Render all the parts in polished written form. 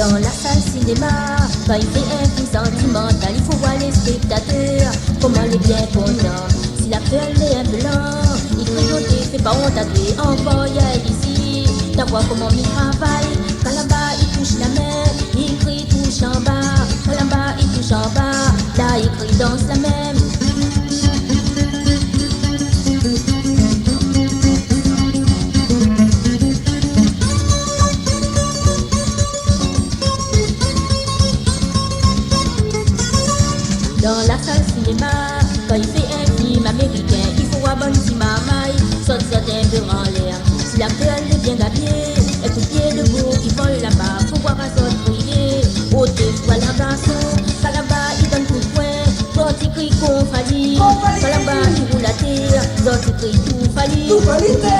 Dans la salle cinéma, quand il fait un film sentimental, il faut voir les spectateurs, comment les bien contents. Si l'acteur est un peu lent, il grignote, fait pas honte à tuer en voyage ici. T'as voir comment il travaille, quand là-bas il touche la main, il crie touche en bas, quand là-bas il touche en bas, là il crie danse la même. Dans la salle cinéma, quand il fait un film américain, il faut voir bonne si mamaille, saute un peu en l'air. Si l'acteur est bien habillé, écoute pied debout, qui vole là-bas, faut voir un saute briller. Haute fois la garçon, quand là-bas il donne coup de poing, quand il crie qu'on faillit, quand là-bas il roule la terre, quand il crie tout faillit. Tout qualité.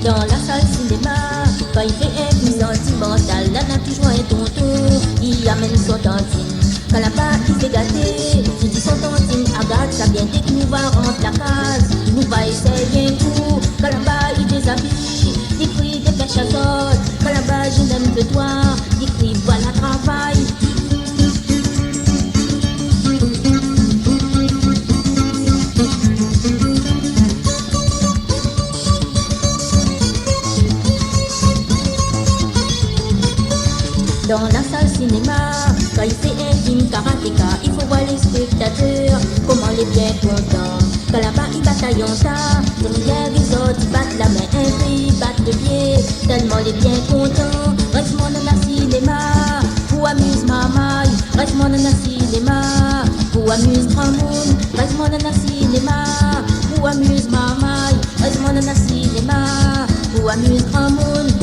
Dans la salle cinéma, quand il fait un film sentimental, là n'a toujours un tonton, il amène son tantine. Quand là-bas il fait gâter, il dit son tantine, regarde ça bien dès que nous va rentrer la case, nous va essayer un coup. Quand là-bas il déshabille, il crie des pêches à sauce. Quand là-bas je n'aime que toi, il crie voilà travail. Dans la salle cinéma, quand il fait un film karatéka, il faut voir les spectateurs, comment les bien contents. Quand là-bas ils bataillent en tas, derrière les autres ils battent la main, un peu ils battent le pied, tellement les bien contents. Reste-moi dans la cinéma, pour amuse mamaille, reste-moi dans la cinéma, pour amuse grand monde, reste-moi dans la cinéma, pour amuse mamaille, reste-moi dans la cinéma, pour amuse grand monde.